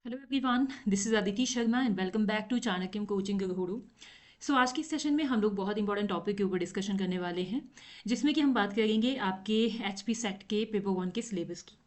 Hello everyone, this is Aditi Sharma and welcome back to Chanakyam coaching Garud. So आज के session में हम लोग बहुत इंपॉर्टेंट टॉपिक के ऊपर डिस्कशन करने वाले हैं, जिसमें कि हम बात करेंगे आपके एचपी सेट के पेपर वन के सिलेबस की।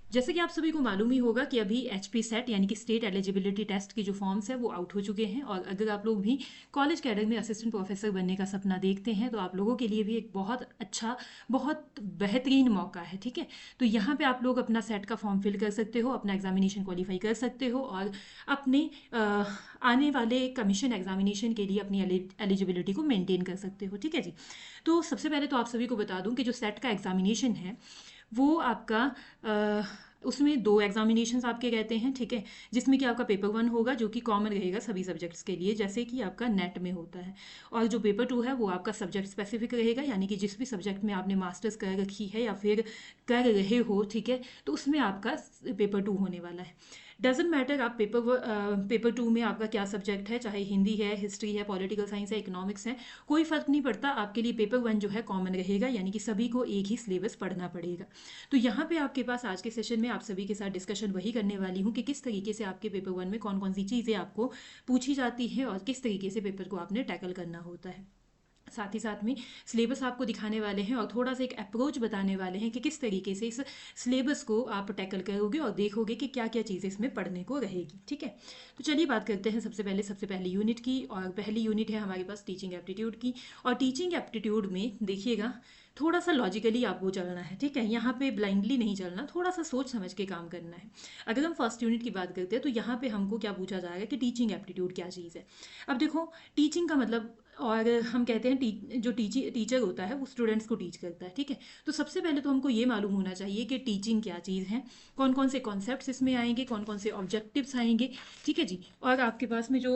जैसे कि आप सभी को मालूम ही होगा कि अभी एचपी सेट यानी कि स्टेट एलिजिबिलिटी टेस्ट के जो फॉर्म्स हैं वो आउट हो चुके हैं, और अगर आप लोग भी कॉलेज कैडर में असिस्टेंट प्रोफेसर बनने का सपना देखते हैं तो आप लोगों के लिए भी एक बहुत अच्छा, बहुत बेहतरीन मौका है। ठीक है, तो यहाँ पे आप लोग अपना सेट का फॉर्म फिल कर सकते हो, अपना एग्जामिनेशन क्वालिफाई कर सकते हो, और अपने आने वाले कमीशन एग्जामिनेशन के लिए अपनी एलिजिबिलिटी को मेंटेन कर सकते हो। ठीक है जी। तो सबसे पहले तो आप सभी को बता दूं कि जो सेट का एग्जामिनेशन है वो आपका उसमें दो एग्जामिनेशंस आपके रहते हैं। ठीक है, जिसमें कि आपका पेपर वन होगा जो कि कॉमन रहेगा सभी सब्जेक्ट्स के लिए, जैसे कि आपका नेट में होता है। और जो पेपर टू है वो आपका सब्जेक्ट स्पेसिफिक रहेगा, यानी कि जिस भी सब्जेक्ट में आपने मास्टर्स कर रखी है या फिर कर रहे हो, ठीक है, तो उसमें आपका पेपर टू होने वाला है। डजेंट मैटर आप पेपर टू में आपका क्या सब्जेक्ट है, चाहे हिंदी है, हिस्ट्री है, पॉलिटिकल साइंस है, इकोनॉमिक्स है, कोई फ़र्क नहीं पड़ता। आपके लिए पेपर वन जो है कॉमन रहेगा, यानी कि सभी को एक ही सिलेबस पढ़ना पड़ेगा। तो यहाँ पे आपके पास आज के सेशन में आप सभी के साथ डिस्कशन वही करने वाली हूँ कि किस तरीके से आपके पेपर वन में कौन कौन सी चीज़ें आपको पूछी जाती है और किस तरीके से पेपर को आपने टैकल करना होता है। साथ ही साथ में सिलेबस आपको दिखाने वाले हैं और थोड़ा सा एक अप्रोच बताने वाले हैं कि किस तरीके से इस सिलेबस को आप टैकल करोगे और देखोगे कि क्या क्या चीज़ें इसमें पढ़ने को रहेगी। ठीक है, तो चलिए बात करते हैं सबसे पहले यूनिट की, और पहली यूनिट है हमारे पास टीचिंग एप्टीट्यूड की। और टीचिंग एप्टीट्यूड में देखिएगा, थोड़ा सा लॉजिकली आपको चलना है। ठीक है, यहाँ पे ब्लाइंडली नहीं चलना, थोड़ा सा सोच समझ के काम करना है। अगर हम फर्स्ट यूनिट की बात करते हैं तो यहाँ पे हमको क्या पूछा जाएगा कि टीचिंग एप्टीट्यूड क्या चीज़ है। अब देखो, टीचिंग का मतलब, और हम कहते हैं जो टीचर होता है वो स्टूडेंट्स को टीच करता है। ठीक है, तो सबसे पहले तो हमको ये मालूम होना चाहिए कि टीचिंग क्या चीज़ है, कौन कौन से कॉन्सेप्ट्स इसमें आएंगे, कौन कौन से ऑब्जेक्टिव्स आएंगे। ठीक है जी। और आपके पास में जो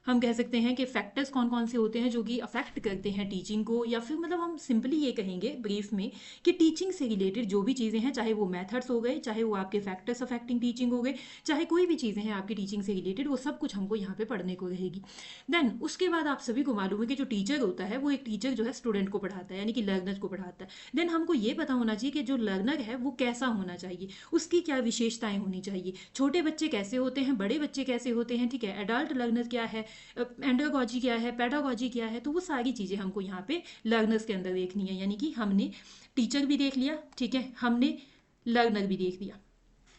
हम कह सकते हैं कि फैक्टर्स कौन कौन से होते हैं जो कि अफेक्ट करते हैं टीचिंग को, या फिर मतलब हम सिंपली ये कहेंगे ब्रीफ में कि टीचिंग से रिलेटेड जो भी चीज़ें हैं, चाहे वो मेथड्स हो गए, चाहे वो आपके फैक्टर्स अफेक्टिंग टीचिंग हो गए, चाहे कोई भी चीज़ें हैं आपकी टीचिंग से रिलेटेड, वो सब कुछ हमको यहाँ पे पढ़ने को रहेगी। देन उसके बाद आप सभी को मालूम है कि जो टीचर होता है वो एक टीचर जो है स्टूडेंट को पढ़ाता है, यानी कि लर्नर को पढ़ाता है। देन हमको ये पता होना चाहिए कि जो लर्नर है वो कैसा होना चाहिए, उसकी क्या विशेषताएं होनी चाहिए, छोटे बच्चे कैसे होते हैं, बड़े बच्चे कैसे होते हैं, ठीक है, एडल्ट लर्नर क्या है, एंड्रोगॉजी क्या है, पेडागॉजी क्या है। तो वो सारी चीज़ें हमको यहाँ पे लर्नर्स के अंदर देखनी है, यानी कि हमने टीचर भी देख लिया, ठीक है, हमने लर्नर भी देख लिया।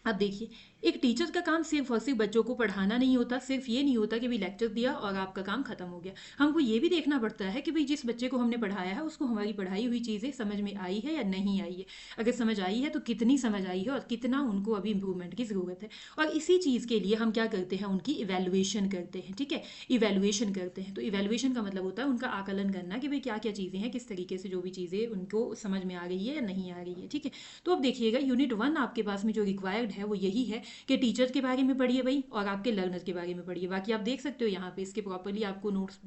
अब देखिए, एक टीचर का काम सिर्फ और सिर्फ बच्चों को पढ़ाना नहीं होता, सिर्फ ये नहीं होता कि भाई लेक्चर दिया और आपका काम खत्म हो गया। हमको ये भी देखना पड़ता है कि भाई जिस बच्चे को हमने पढ़ाया है उसको हमारी पढ़ाई हुई चीज़ें समझ में आई है या नहीं आई है। अगर समझ आई है तो कितनी समझ आई है और कितना उनको अभी इंप्रूवमेंट की ज़रूरत है। और इसी चीज़ के लिए हम क्या करते हैं, उनकी इवेलुएशन करते हैं। ठीक है, इवेलुएशन करते हैं। तो इवेलुएशन का मतलब होता है उनका आकलन करना कि भाई क्या क्या चीज़ें हैं, किस तरीके से जो भी चीज़ें उनको समझ में आ रही है या नहीं आ रही है। ठीक है, तो अब देखिएगा यूनिट वन आपके पास में जो रिक्वायर्ड है वो यही है कि टीचर के बारे में पढ़िए भाई, और आपके लर्नर के बारे में पढ़िए। बाकी आप देख सकते हो यहाँ पे इसके प्रॉपरली आपको नोट्स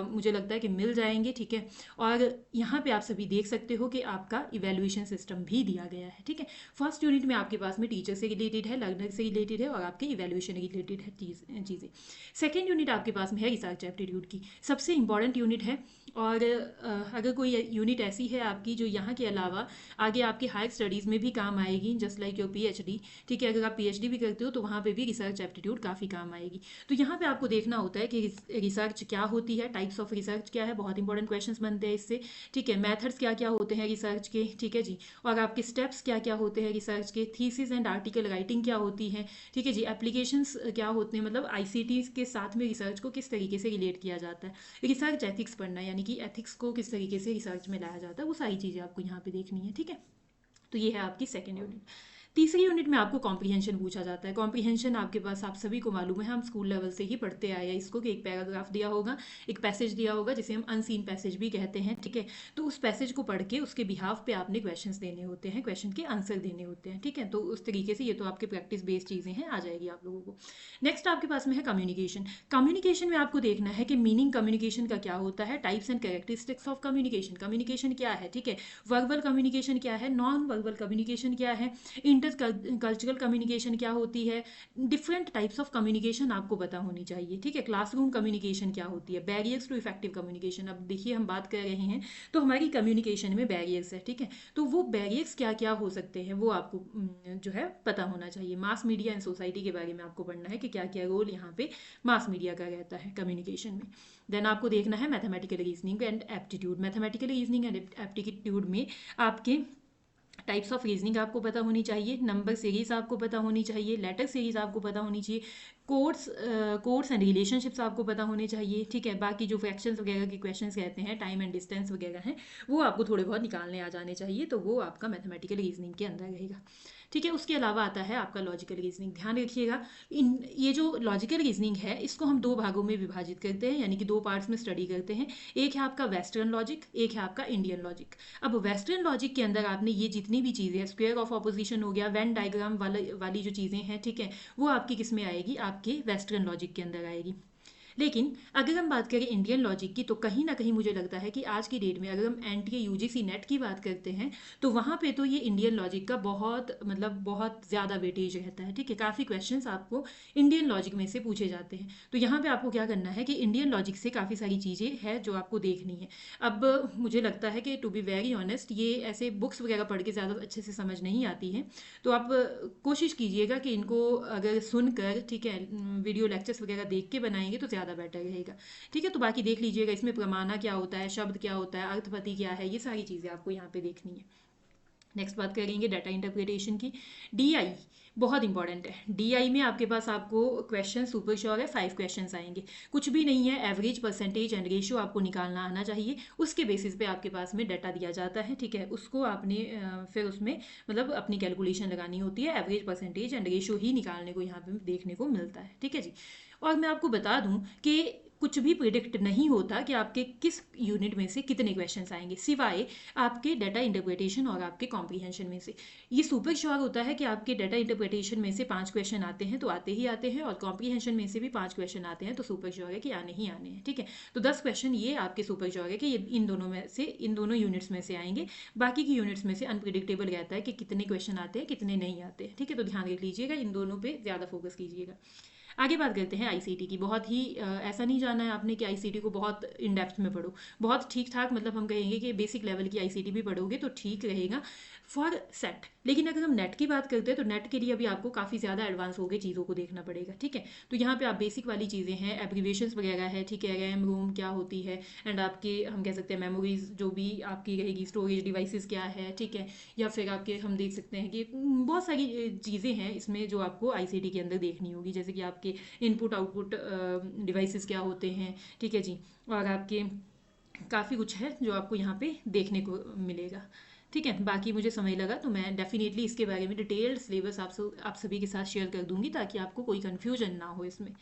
मुझे लगता है कि मिल जाएंगे। ठीक है, और यहाँ पे आप सभी देख सकते हो कि आपका इवेल्युएशन सिस्टम भी दिया गया है। ठीक है, फर्स्ट यूनिट में आपके पास में टीचर से रिलेटेड है, लर्नर से रिलेटेड है, और आपके इवेल्युएशन रिलेटेड है चीज़ें। सेकेंड यूनिट आपके पास में है रिसर्च एप्टीट्यूड की, सबसे इंपॉर्टेंट यूनिट है। और अगर कोई यूनिट ऐसी है आपकी जो यहाँ के अलावा आगे आपके हायर स्टडीज़ में भी काम आएगी, जस्ट लाइक योर पीएचडी। ठीक है, अगर आप पीएचडी भी करते हो तो वहाँ पे भी रिसर्च एप्टीट्यूड काफ़ी काम आएगी। तो यहाँ पे आपको देखना होता है कि रिसर्च क्या होती है, टाइप्स ऑफ रिसर्च क्या है, बहुत इंपॉर्टेंट क्वेश्चंस बनते हैं इससे। ठीक है, मेथड्स क्या क्या होते हैं रिसर्च के, ठीक है जी, और आपके स्टेप्स क्या क्या होते हैं रिसर्च के, थीसिस एंड आर्टिकल राइटिंग क्या होती है, ठीक है जी, एप्लीकेशंस क्या होते हैं, मतलब आईसीटी के साथ में रिसर्च को किस तरीके से रिलेट किया जाता है, रिसर्च एथिक्स पढ़ना, यानी कि एथिक्स को किस तरीके से रिसर्च में लाया जाता है, वो सारी चीज़ें आपको यहाँ पे देखनी है। ठीक है, तो ये है आपकी सेकेंड यूनिट। तीसरी यूनिट में आपको कॉम्प्रीहेंशन पूछा जाता है। कॉम्प्रीहेंशन आपके पास, आप सभी को मालूम है, हम स्कूल लेवल से ही पढ़ते आए हैं इसको, कि एक पैराग्राफ दिया होगा, एक पैसेज दिया होगा जिसे हम अनसीन पैसेज भी कहते हैं। ठीक है, तो उस पैसेज को पढ़ के उसके बिहाफ पे आपने क्वेश्चंस देने होते हैं, क्वेश्चन के आंसर देने होते हैं। ठीक है, तो उस तरीके से ये तो आपके प्रैक्टिस बेस्ड चीज़ें हैं, आ जाएगी आप लोगों को। नेक्स्ट आपके पास में है कम्युनिकेशन। कम्युनिकेशन में आपको देखना है कि मीनिंग कम्युनिकेशन का क्या होता है, types and characteristics of communication, communication क्या है, ठीक है, वर्बल कम्युनिकेशन क्या है, नॉन वर्बल कम्युनिकेशन क्या है, इंटर कल्चरल कम्युनिकेशन क्या होती है, डिफरेंट टाइप्स ऑफ कम्युनिकेशन आपको पता होनी चाहिए, ठीक है। क्लासरूम कम्युनिकेशन क्या होती है, बैरियर्स टू इफेक्टिव कम्युनिकेशन। अब देखिए हम बात कर रहे हैं तो हमारी कम्युनिकेशन में बैरियर्स है, ठीक है। तो वो बैरियर्स क्या क्या हो सकते हैं वो आपको जो है पता होना चाहिए। मास मीडिया एंड सोसाइटी के बारे में आपको पढ़ना है कि क्या क्या रोल यहाँ पे मास मीडिया का रहता है कम्युनिकेशन में। देन आपको देखना है mathematical reasoning and aptitude. Mathematical reasoning and aptitude में आपके टाइप्स ऑफ रीजनिंग आपको पता होनी चाहिए, नंबर सीरीज आपको पता होनी चाहिए, लेटर सीरीज आपको पता होनी चाहिए, कोर्स एंड रिलेशनशिप्स आपको पता होने चाहिए, ठीक है। बाकी जो फ्रैक्शंस वगैरह के क्वेश्चंस रहते हैं, टाइम एंड डिस्टेंस वगैरह हैं, वो आपको थोड़े बहुत निकालने आ जाने चाहिए, तो वो आपका मैथमेटिकल रीजनिंग के अंदर रहेगा, ठीक है। उसके अलावा आता है आपका लॉजिकल रीजनिंग। ध्यान रखिएगा ये जो लॉजिकल रीजनिंग है इसको हम दो भागों में विभाजित करते हैं, यानी कि दो पार्ट्स में स्टडी करते हैं। एक है आपका वेस्टर्न लॉजिक, एक है आपका इंडियन लॉजिक। अब वेस्टर्न लॉजिक के अंदर आपने ये जितनी भी चीज़ें हैं, स्क्वायर ऑफ ऑपोजिशन हो गया, वेन डायग्राम वाली जो चीज़ें हैं, ठीक है, वो आपकी किस में आएगी, आपके वेस्टर्न लॉजिक के अंदर आएगी। लेकिन अगर हम बात करें इंडियन लॉजिक की, तो कहीं ना कहीं मुझे लगता है कि आज की डेट में अगर हम एनटीए यूजीसी नेट की बात करते हैं तो वहाँ पे तो ये इंडियन लॉजिक का बहुत ज़्यादा वेटेज रहता है, ठीक है। काफ़ी क्वेश्चंस आपको इंडियन लॉजिक में से पूछे जाते हैं। तो यहाँ पे आपको क्या करना है कि इंडियन लॉजिक से काफ़ी सारी चीज़ें हैं जो आपको देखनी है। अब मुझे लगता है कि टू बी वेरी ऑनेस्ट ये ऐसे बुक्स वगैरह पढ़ के ज़्यादा अच्छे से समझ नहीं आती है, तो आप कोशिश कीजिएगा कि इनको अगर सुनकर, ठीक है, वीडियो लेक्चर्स वगैरह देख के बनाएंगे तो ज़्यादा बेटर रहेगा, ठीक है। तो बाकी देख लीजिएगा इसमें प्रमाणा क्या होता है, शब्द क्या होता है, अर्थपति क्या है, ये सारी चीज़ें आपको यहाँ पे देखनी है। नेक्स्ट बात करेंगे डाटा इंटरप्रिटेशन की। डीआई बहुत इंपॉर्टेंट है। डीआई में आपके पास आपको क्वेश्चन सुपर श्योर है 5 क्वेश्चंस आएंगे, कुछ भी नहीं है, एवरेज, परसेंटेज एंड रेशियो आपको निकालना आना चाहिए। उसके बेसिस पे आपके पास में डाटा दिया जाता है, ठीक है। उसको आपने फिर उसमें मतलब अपनी कैलकुलेशन लगानी होती है, एवरेज, परसेंटेज एंड रेशियो ही निकालने को यहाँ पे देखने को मिलता है, ठीक है जी। और मैं आपको बता दूं कि कुछ भी प्रिडिक्ट नहीं होता कि आपके किस यूनिट में से कितने क्वेश्चंस आएंगे, सिवाय आपके डाटा इंटरप्रिटेशन और आपके कॉम्प्रीहेंशन में से। ये सुपर श्योर होता है कि आपके डाटा इंटरप्रिटेशन में से 5 क्वेश्चन आते हैं तो आते ही आते हैं, और कॉम्प्रीहेंशन में से भी 5 क्वेश्चन आते हैं तो सुपर श्योर है कि आने ही आने हैं, ठीक है। तो 10 क्वेश्चन ये आपके सुपर श्योर है कि ये इन दोनों यूनिट्स में से आएंगे। बाकी की यूनिट्स में से अनप्रिडिक्टेबल रहता है कि कितने क्वेश्चन आते हैं कितने नहीं आते हैं, ठीक है। तो ध्यान रख लीजिएगा, इन दोनों पर ज़्यादा फोकस कीजिएगा। आगे बात करते हैं आईसीटी की। बहुत ही ऐसा नहीं जाना है आपने कि आईसीटी को बहुत इन डेप्थ में पढ़ो, बहुत ठीक ठाक, मतलब हम कहेंगे कि बेसिक लेवल की आईसीटी भी पढ़ोगे तो ठीक रहेगा फॉर सेट। लेकिन अगर हम नेट की बात करते हैं तो नेट के लिए अभी आपको काफ़ी ज़्यादा एडवांस हो गए चीज़ों को देखना पड़ेगा, ठीक है। तो यहाँ पे आप बेसिक वाली चीज़ें हैं, एब्रीवेशंस वगैरह है, ठीक है, रैम रोम क्या होती है, एंड आपके हम कह सकते हैं मेमोरीज जो भी आपकी रहेगी, स्टोरेज डिवाइसेस क्या है, ठीक है, या फिर आपके हम देख सकते हैं कि बहुत सारी चीज़ें हैं इसमें जो आपको आईसीटी के अंदर देखनी होगी, जैसे कि आपके इनपुट आउटपुट डिवाइसेस क्या होते हैं, ठीक है जी, और आपके काफ़ी कुछ है जो आपको यहाँ पे देखने को मिलेगा, ठीक है। बाकी मुझे समय लगा तो मैं डेफिनेटली इसके बारे में डिटेल्ड सिलेबस आप सभी के साथ शेयर कर दूंगी ताकि आपको कोई कन्फ्यूजन ना हो इसमें।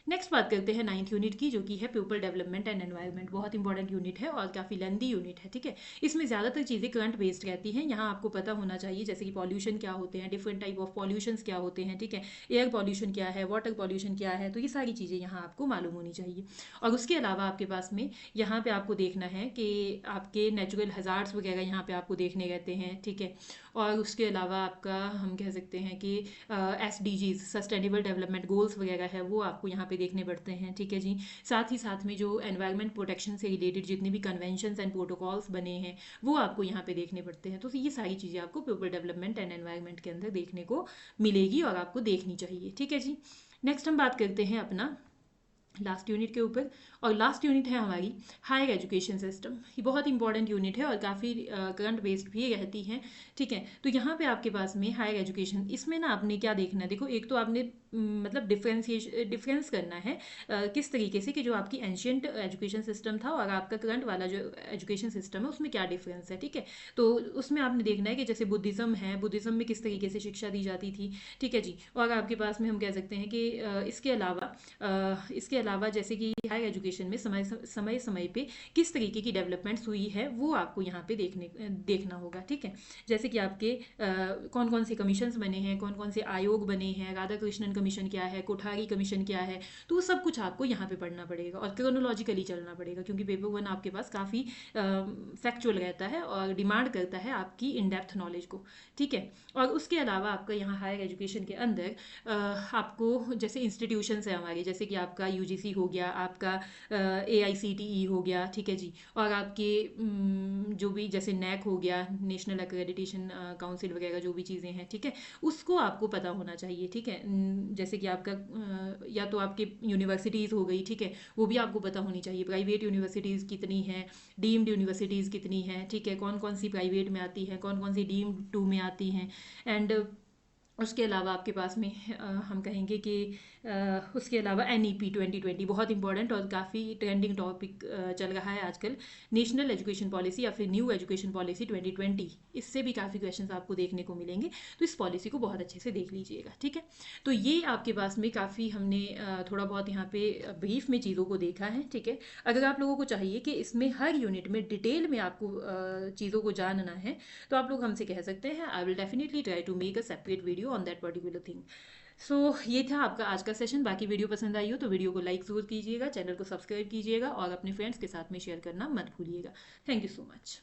नेक्स्ट बात करते हैं 9th यूनिट की, जो कि है पीपल डेवलपमेंट एंड एनवायरनमेंट। बहुत इंपॉर्टेंट यूनिट है और काफ़ी लेंदी यूनिट है, ठीक है। इसमें ज़्यादातर चीज़ें करंट बेस्ड रहती हैं। यहाँ आपको पता होना चाहिए जैसे कि पॉल्यूशन क्या होते हैं, डिफरेंट टाइप ऑफ पॉल्यूशंस क्या होते हैं, ठीक है, एयर पॉल्यूशन क्या है, वाटर पॉल्यूशन क्या है, तो ये सारी चीज़ें यहाँ आपको मालूम होनी चाहिए। और उसके अलावा आपके पास में यहाँ पे आपको देखना है कि आपके नेचुरल हज़ार्ड्स वगैरह यहाँ पे आपको देखने रहते हैं, ठीक है। और उसके अलावा आपका हम कह सकते हैं कि SDGs, सस्टेनेबल डेवलपमेंट गोल्स वगैरह है, वो आपको यहाँ पे देखने पड़ते हैं, ठीक है जी। साथ ही साथ में जो एनवायरनमेंट प्रोटेक्शन से रिलेटेड जितने भी कन्वेंशंस एंड प्रोटोकॉल्स बने हैं वो आपको यहाँ पे देखने पड़ते हैं। तो ये सारी चीज़ें आपको पीपल डेवलपमेंट एंड एनवायरनमेंट के अंदर देखने को मिलेगी और आपको देखनी चाहिए, ठीक है जी। नेक्स्ट हम बात करते हैं अपना लास्ट यूनिट के ऊपर, और लास्ट यूनिट है हमारी हायर एजुकेशन सिस्टम। ये बहुत इंपॉर्टेंट यूनिट है और काफ़ी करंट बेस्ड भी रहती है, ठीक है। तो यहाँ पे आपके पास में हायर एजुकेशन, इसमें ना आपने क्या देखना है, देखो एक तो आपने मतलब डिफरेंस करना है किस तरीके से कि जो आपकी एंशियंट एजुकेशन सिस्टम था और आपका करंट वाला जो एजुकेशन सिस्टम है उसमें क्या डिफरेंस है, ठीक है। तो उसमें आपने देखना है कि जैसे बुद्धिज़्म है, बुद्धिज़्म में किस तरीके से शिक्षा दी जाती थी, ठीक है जी। और आपके पास में हम कह सकते हैं कि इसके अलावा जैसे कि हायर एजुकेशन में समय समय पे किस तरीके की डेवलपमेंट्स हुई है वो आपको यहाँ पे देखना होगा, ठीक है। जैसे कि आपके कौन कौन से कमीशंस बने हैं, कौन कौन से आयोग बने हैं, राधा कृष्णन कमीशन क्या है, कोठारी कमीशन क्या है, तो वो सब कुछ आपको यहाँ पे पढ़ना पड़ेगा और क्रोनोलॉजिकली चलना पड़ेगा, क्योंकि पेपर 1 आपके पास काफ़ी फैक्चुअल रहता है और डिमांड करता है आपकी इन डेप्थ नॉलेज को, ठीक है। और उसके अलावा आपका यहाँ हायर एजुकेशन के अंदर आपको जैसे इंस्टीट्यूशंस है हमारे, जैसे कि आपका यूजीसी हो गया, आपका AICTE हो गया, ठीक है जी, और आपके जो भी जैसे नैक हो गया, नेशनल एक्रेडिटेशन काउंसिल वगैरह जो भी चीज़ें हैं, ठीक है, उसको आपको पता होना चाहिए, ठीक है। जैसे कि आपका या तो आपके यूनिवर्सिटीज़ हो गई, ठीक है, वो भी आपको पता होनी चाहिए, प्राइवेट यूनिवर्सिटीज़ कितनी हैं, डीम्ड यूनिवर्सिटीज़ कितनी हैं, ठीक है, कौन कौन सी प्राइवेट में आती हैं, कौन कौन सी डीम्ड 2 में आती हैं। एंड उसके अलावा आपके पास में हम कहेंगे कि उसके अलावा NEP 2020 बहुत इंपॉर्टेंट और काफ़ी ट्रेंडिंग टॉपिक चल रहा है आजकल, नेशनल एजुकेशन पॉलिसी या फिर न्यू एजुकेशन पॉलिसी 2020, इससे भी काफ़ी क्वेश्चंस आपको देखने को मिलेंगे, तो इस पॉलिसी को बहुत अच्छे से देख लीजिएगा, ठीक है। तो ये आपके पास में काफ़ी हमने थोड़ा बहुत यहाँ पे ब्रीफ में चीज़ों को देखा है, ठीक है। अगर आप लोगों को चाहिए कि इसमें हर यूनिट में डिटेल में आपको चीज़ों को जानना है, तो आप लोग हमसे कह सकते हैं, I will definitely try to make a separate video on that particular thing. So ये था आपका आज का सेशन। बाकी वीडियो पसंद आई हो तो वीडियो को लाइक ज़रूर कीजिएगा, चैनल को सब्सक्राइब कीजिएगा और अपने फ्रेंड्स के साथ में शेयर करना मत भूलिएगा। Thank you so much.